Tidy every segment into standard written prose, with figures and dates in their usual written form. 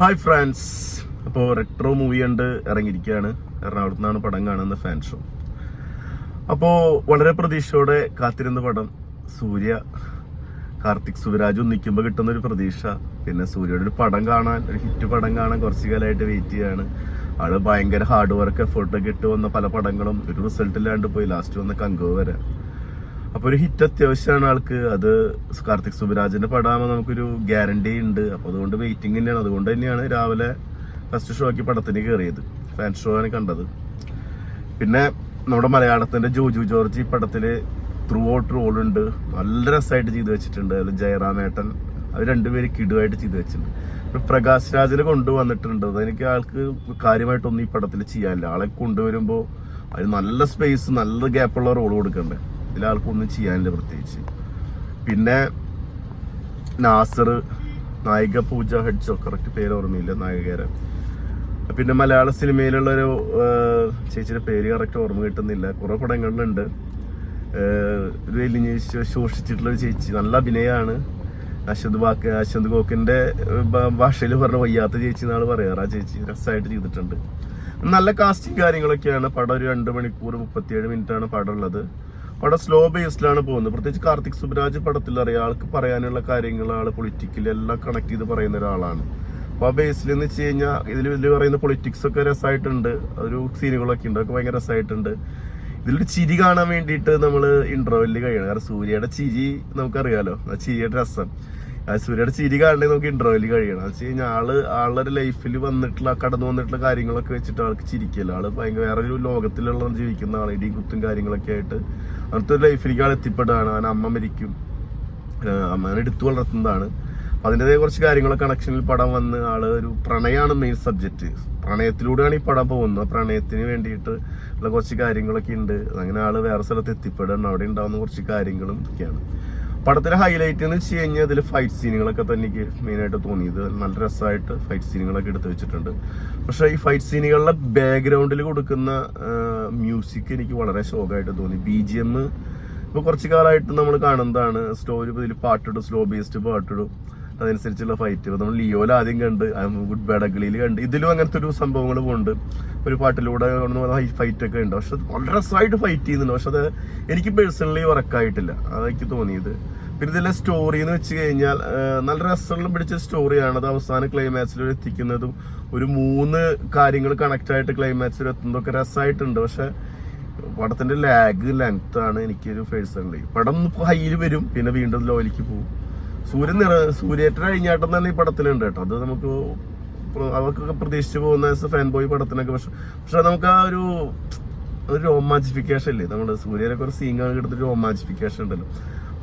Hi friends, അപ്പോൾ retro movie കണ്ട് ഇറങ്ങിയിരിക്കുകയാണ്. എറണാകുളത്ത് നിന്നാണ് പടം കാണുന്ന ഫാൻ ഷോ. അപ്പോൾ വളരെ പ്രതീക്ഷയോടെ കാത്തിരുന്ന പടം സൂര്യ കാർത്തിക് സുബരാജ് ഒന്നിക്കുമ്പോൾ കിട്ടുന്ന ഒരു പ്രതീക്ഷ. പിന്നെ സൂര്യയുടെ ഒരു പടം കാണാൻ, ഒരു ഹിറ്റ് പടം കാണാൻ കുറച്ച് കാലമായിട്ട് വെയിറ്റ് ചെയ്യാണ്. ആള് ഭയങ്കര ഹാർഡ് വർക്ക് എഫേർട്ടൊക്കെ ഇട്ട് വന്ന പല പടങ്ങളും ഒരു റിസൾട്ട് ഇല്ലാണ്ട് പോയി. ലാസ്റ്റ് വന്ന കങ്കോ വരെ. അപ്പോൾ ഒരു ഹിറ്റ് അത്യാവശ്യമാണ് ആൾക്ക്. അത് കാർത്തിക് സുബരാജിന്റെ പടമാകുമ്പോൾ നമുക്കൊരു ഗ്യാരണ്ടി ഉണ്ട്. അപ്പോൾ അതുകൊണ്ട് വെയിറ്റിംഗ് തന്നെയാണ്. അതുകൊണ്ട് തന്നെയാണ് രാവിലെ ഫസ്റ്റ് ഷോയ്ക്ക് പടത്തിന് കയറിയത്. ഫാൻ ഷോ ആണ് കണ്ടത്. പിന്നെ നമ്മുടെ മലയാളത്തിന്റെ ജോജു ജോർജ് ഈ പടത്തില് ത്രൂ ഔട്ട് റോളുണ്ട്. നല്ല രസമായിട്ട് ചെയ്തു വെച്ചിട്ടുണ്ട്. അതിൽ ജയറാമേട്ടൻ അവർ രണ്ടുപേരും കിടുവായിട്ട് ചെയ്തു വെച്ചിട്ടുണ്ട്. പ്രകാശ് രാജിനെ കൊണ്ടുവന്നിട്ടുണ്ട്. അതെനിക്ക് ആൾക്ക് കാര്യമായിട്ടൊന്നും ഈ പടത്തിൽ ചെയ്യാനില്ല. ആളെ കൊണ്ടുവരുമ്പോൾ അതിന് നല്ല സ്പേസ്, നല്ല ഗ്യാപ്പുള്ള റോൾ കൊടുക്കണ്ടേ. ഇതിലാൾക്കൊന്നും ചെയ്യാനില്ല പ്രത്യേകിച്ച്. പിന്നെ നാസർ, നായിക പൂജ ഹെഡ്ജോ, കറക്റ്റ് പേര് ഓർമ്മയില്ല നായികരെ. പിന്നെ മലയാള സിനിമയിലുള്ളൊരു ചേച്ചിയുടെ പേര് കറക്റ്റ് ഓർമ്മ കിട്ടുന്നില്ല. കുറെ പടങ്ങളിലുണ്ട്. ഒരു വലിയ ശോഷിച്ചിട്ടുള്ളൊരു ചേച്ചി, നല്ല അഭിനയമാണ്. അശ്വന്ത് ഗോക്കിന്റെ ഭാഷയിൽ പറഞ്ഞ വയ്യാത്ത ചേച്ചി എന്നാണ് പറയാറ്. ആ ചേച്ചി രസമായിട്ട് ചെയ്തിട്ടുണ്ട്. നല്ല കാസ്റ്റിംഗ് കാര്യങ്ങളൊക്കെയാണ്. പടം ഒരു 2 മണിക്കൂർ 37 മിനിറ്റാണ് പടം ഉള്ളത്. പടം സ്ലോ ബേസ്ഡിലാണ് പോകുന്നത്. പ്രത്യേകിച്ച് കാർത്തിക് സുബരാജ് പടത്തിൽ അറിയാം, ആൾക്ക് പറയാനുള്ള കാര്യങ്ങൾ ആള് പൊളിറ്റിക്കലി എല്ലാം കണക്ട് ചെയ്ത് പറയുന്ന ഒരാളാണ്. അപ്പൊ ആ ബേസിൽ എന്ന് വെച്ച് കഴിഞ്ഞാൽ ഇതിൽ പറയുന്ന പൊളിറ്റിക്സ് ഒക്കെ രസമായിട്ടുണ്ട്. ഒരു സീനുകളൊക്കെ ഉണ്ട്, അതൊക്കെ ഭയങ്കര രസമായിട്ടുണ്ട്. ഇതിലൊരു ചിരി കാണാൻ വേണ്ടിയിട്ട് നമ്മൾ ഇന്റർവെല്ലിൽ കഴിയണം. കാരണം സൂര്യയുടെ ചിരി നമുക്കറിയാലോ, ആ ചിരിയുടെ രസം. സൂര്യയുടെ ചിരി കാണണമെങ്കിൽ നമുക്ക് ഇന്റർവെല്ലിൽ കഴിയണം. എന്ന് വെച്ച് കഴിഞ്ഞാൽ ആളുടെ ലൈഫിൽ വന്നിട്ടുള്ള കടന്നു വന്നിട്ടുള്ള കാര്യങ്ങളൊക്കെ വെച്ചിട്ട് ആൾക്ക് ചിരിക്കില്ല. ആള് ഭയങ്കര വേറൊരു ലോകത്തിലുള്ള ജീവിക്കുന്ന ആൾ. ഇടിയും കുത്തും കാര്യങ്ങളൊക്കെ ആയിട്ട് അങ്ങനത്തെ ഒരു ലൈഫിലേക്ക് ആൾ എത്തിപ്പെടുകയാണ്. അവൻ അമ്മ മരിക്കും, അമ്മനെ എടുത്തു വളർത്തുന്നതാണ്. അതിൻ്റെതായ കുറച്ച് കാര്യങ്ങളൊക്കെ കണക്ഷനിൽ പടം വന്ന് ആള് ഒരു പ്രണയമാണ് മെയിൻ സബ്ജക്റ്റ്. പ്രണയത്തിലൂടെയാണ് ഈ പടം പോകുന്നത്. പ്രണയത്തിന് വേണ്ടിയിട്ട് ഉള്ള കുറച്ച് കാര്യങ്ങളൊക്കെ ഉണ്ട്. അങ്ങനെ ആള് വേറെ സ്ഥലത്ത് എത്തിപ്പെടുകയാണ്. അവിടെ ഉണ്ടാവുന്ന കുറച്ച് കാര്യങ്ങളും ഒക്കെയാണ് പടത്തിലെ ഹൈലൈറ്റ് എന്ന് വെച്ച് കഴിഞ്ഞാൽ ഇതിൽ ഫൈറ്റ് സീനുകളൊക്കെ തന്നെ എനിക്ക് മെയിനായിട്ട് തോന്നിയത്. നല്ല രസമായിട്ട് ഫൈറ്റ് സീനുകളൊക്കെ എടുത്തു വെച്ചിട്ടുണ്ട്. പക്ഷെ ഈ ഫൈറ്റ് സീനുകളുടെ ബാക്ക്ഗ്രൗണ്ടിൽ കൊടുക്കുന്ന മ്യൂസിക് എനിക്ക് വളരെ ശോകമായിട്ട് തോന്നി. BGM ഇപ്പോൾ കുറച്ച് കാലമായിട്ട് നമ്മൾ കാണുന്നതാണ്. സ്റ്റോറി ഇതിൽ പാട്ടിടും, സ്ലോ ബേസ്ഡ് പാട്ടിടും, അതനുസരിച്ചുള്ള ഫൈറ്റ്. ഇപ്പോൾ നമ്മൾ ലിയോയിൽ ആദ്യം കണ്ട്, ഗുഡ് ബാഡ് അഗ്ലിയിൽ കണ്ട്, ഇതിലും അങ്ങനത്തെ ഒരു സംഭവങ്ങൾ ഉണ്ട്. ഒരു പാട്ടിലൂടെ ഫൈറ്റ് ഒക്കെ ഉണ്ട്. പക്ഷെ വളരെ രസമായിട്ട് ഫൈറ്റ് ചെയ്യുന്നുണ്ട്. പക്ഷെ അത് എനിക്ക് പേഴ്സണലി വർക്കായിട്ടില്ല, അതെനിക്ക് തോന്നിയത്. പിന്നെ ഇതിലെ സ്റ്റോറി എന്ന് വെച്ച് കഴിഞ്ഞാൽ നല്ല രസമുള്ള പിടിച്ച സ്റ്റോറിയാണ്. അത് അവസാന ക്ലൈമാക്സിൽ എത്തിക്കുന്നതും ഒരു 3 കാര്യങ്ങൾ കണക്ട് ആയിട്ട് ക്ലൈമാക്സിൽ എത്തുന്നതൊക്കെ രസമായിട്ടുണ്ട്. പക്ഷെ പടത്തിന്റെ ലെങ്ത് ആണ് എനിക്കൊരു പേഴ്സണലി. പടം ഹൈയിൽ വരും, പിന്നെ വീണ്ടും ലോയിലേക്ക് പോകും. സൂര്യേറ്റ കഴിഞ്ഞാട്ടം തന്നെ ഈ പടത്തിലുണ്ട് കേട്ടോ. അത് നമുക്ക് അവർക്കൊക്കെ പ്രതീക്ഷിച്ച് പോകുന്ന ഫാൻ ബോയ് പടത്തിനൊക്കെ. പക്ഷെ നമുക്ക് ആ ഒരു റൊമാൻസിഫിക്കേഷൻ ഇല്ലേ, നമ്മുടെ സൂര്യനൊക്കെ ഒരു സീൻ എടുത്തിട്ട് റൊമാൻസിഫിക്കേഷൻ ഉണ്ടല്ലോ,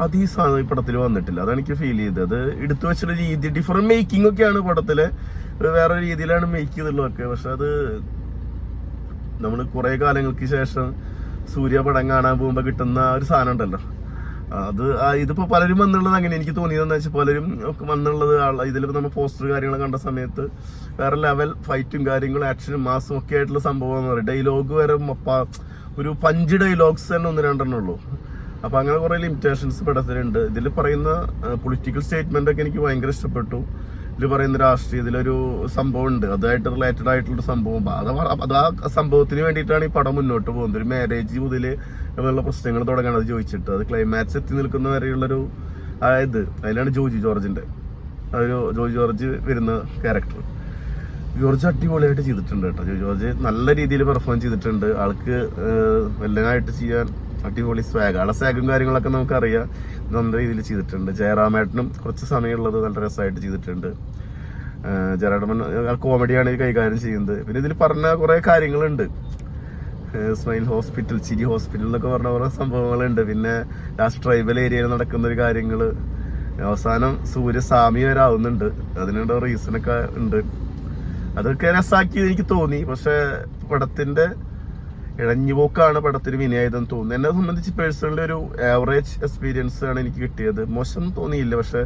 അത് ഈ സാധനം ഈ പടത്തിൽ വന്നിട്ടില്ല. അതെനിക്ക് ഫീൽ ചെയ്തത്. അത് എടുത്തു വെച്ചുള്ള രീതി, ഡിഫറെന്റ് മേക്കിംഗ് ഒക്കെയാണ് പടത്തില്, വേറെ രീതിയിലാണ് മേക്ക് ചെയ്തിട്ടുള്ളതൊക്കെ. പക്ഷെ അത് നമ്മൾ കുറെ കാലങ്ങൾക്ക് ശേഷം സൂര്യ പടം കാണാൻ പോകുമ്പോൾ കിട്ടുന്ന ഒരു സാധനം ഉണ്ടല്ലോ, അത് ഇതിപ്പോ പലരും വന്നുള്ളത് അങ്ങനെ എനിക്ക് തോന്നിയതെന്ന് വെച്ചാൽ പലരും വന്നുള്ളത് ഇതിൽ നമ്മൾ പോസ്റ്റർ കാര്യങ്ങൾ കണ്ട സമയത്ത് വേറെ ലെവൽ ഫൈറ്റും കാര്യങ്ങളും ആക്ഷനും മാസും ഒക്കെ ആയിട്ടുള്ള സംഭവം എന്ന് പറയും. ഡയലോഗ് വരെ ഒരു 5 ഡയലോഗ്സ് തന്നെ 1-2 ഉള്ളൂ. അപ്പൊ അങ്ങനെ കുറെ ലിമിറ്റേഷൻസ് പടത്തിലുണ്ട്. ഇതിൽ പറയുന്ന പൊളിറ്റിക്കൽ സ്റ്റേറ്റ്മെന്റ് ഒക്കെ എനിക്ക് ഭയങ്കര ഇഷ്ടപ്പെട്ടു. ഇതിൽ പറയുന്ന രാഷ്ട്രീയത്തിലൊരു സംഭവം ഉണ്ട്, അതുമായിട്ട് റിലേറ്റഡ് ആയിട്ടുള്ള സംഭവം. അത് ആ സംഭവത്തിന് വേണ്ടിയിട്ടാണ് ഈ പടം മുന്നോട്ട് പോകുന്നത്. ഒരു മാരേജ് മുതൽ ഉള്ള പ്രശ്നങ്ങൾ തുടങ്ങണത് ചോദിച്ചിട്ട് അത് ക്ലൈമാക്സ് എത്തി നിൽക്കുന്ന വരെയുള്ളൊരു അതിലാണ് ജോജി ജോർജ് വരുന്ന ക്യാരക്ടർ. ജോർജ് അടിപൊളിയായിട്ട് ചെയ്തിട്ടുണ്ട് കേട്ടോ. ജോർജ് നല്ല രീതിയിൽ പെർഫോം ചെയ്തിട്ടുണ്ട്. ആൾക്ക് വല്ലനായിട്ട് ചെയ്യാൻ അടിപൊളി സ്വാഗ്, ആളെ സ്വാഗും കാര്യങ്ങളൊക്കെ നമുക്കറിയാം. നല്ല രീതിയിൽ ചെയ്തിട്ടുണ്ട്. ജയറാമേട്ടനും കുറച്ച് സമയമുള്ളത് നല്ല രസമായിട്ട് ചെയ്തിട്ടുണ്ട്. ജയറാമൻ കോമഡിയാണ് ഇത് കൈകാര്യം ചെയ്യുന്നത്. പിന്നെ ഇതിൽ പറഞ്ഞ കുറെ കാര്യങ്ങളുണ്ട്. സ്മൈൽ ഹോസ്പിറ്റൽ, ചിരി ഹോസ്പിറ്റൽ എന്നൊക്കെ പറഞ്ഞ കുറെ സംഭവങ്ങളുണ്ട്. പിന്നെ ലാസ്റ്റ് ട്രൈബൽ ഏരിയയിൽ നടക്കുന്ന ഒരു കാര്യങ്ങള്, അവസാനം സൂര്യ സാമി വരെ ആവുന്നുണ്ട്. അതിനുള്ള റീസണൊക്കെ ഉണ്ട്. അതൊക്കെ രസാക്കി എനിക്ക് തോന്നി. പക്ഷെ പടത്തിന്റെ ഇഴഞ്ഞുപോക്കാണ് പടത്തിന് വിനയായതെന്ന് തോന്നുന്നു. എന്നെ സംബന്ധിച്ച് പേഴ്സണലി ഒരു ആവറേജ് എക്സ്പീരിയൻസ് ആണ് എനിക്ക് കിട്ടിയത്. മോശം തോന്നിയില്ല. പക്ഷെ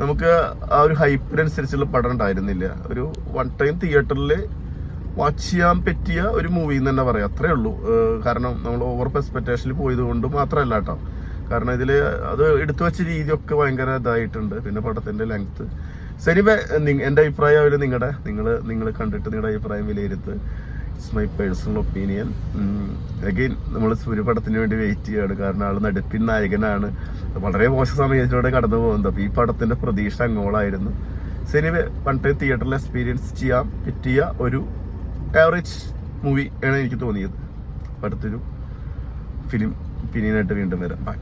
നമുക്ക് ആ ഒരു ഹൈപ്പിനനുസരിച്ചുള്ള പടം ഉണ്ടായിരുന്നില്ല. ഒരു 1 ടൈം തിയേറ്ററിൽ വാച്ച് ചെയ്യാൻ പറ്റിയ ഒരു മൂവി എന്ന് തന്നെ പറയാം. അത്രേ ഉള്ളൂ. കാരണം നമ്മൾ ഓവർ എക്സ്പെക്ടേഷനിൽ പോയത് കൊണ്ട് മാത്രമല്ല കേട്ടോ. കാരണം ഇതിൽ അത് എടുത്തു വെച്ച രീതിയൊക്കെ ഭയങ്കര ഇതായിട്ടുണ്ട്. പിന്നെ പടത്തിന്റെ ലെങ്ത് ശരി, എൻ്റെ അഭിപ്രായം നിങ്ങൾ കണ്ടിട്ട് നിങ്ങളുടെ അഭിപ്രായം വിലയിരുത്ത്. It's my personal opinion. Again നമ്മൾ സൂര്യപടത്തിന് വേണ്ടി വെയിറ്റ് ചെയ്യാണ്. കാരണം ആൾ നടുപ്പിൻ നായകനാണ്. വളരെ മോശം സമയത്തിലൂടെ കടന്നു പോകുന്നത്. അപ്പോൾ ഈ പടത്തിന്റെ പ്രതീക്ഷ അങ്ങോളായിരുന്നു. ശരി, വൺ ടൈം തിയേറ്ററിൽ എക്സ്പീരിയൻസ് ചെയ്യാൻ പറ്റിയ ഒരു ആവറേജ് മൂവി ആണ് എനിക്ക് തോന്നിയത്. അടുത്തൊരു ഫിലിം ഒപ്പീനിയനായിട്ട് വീണ്ടും വരാം. ബൈ.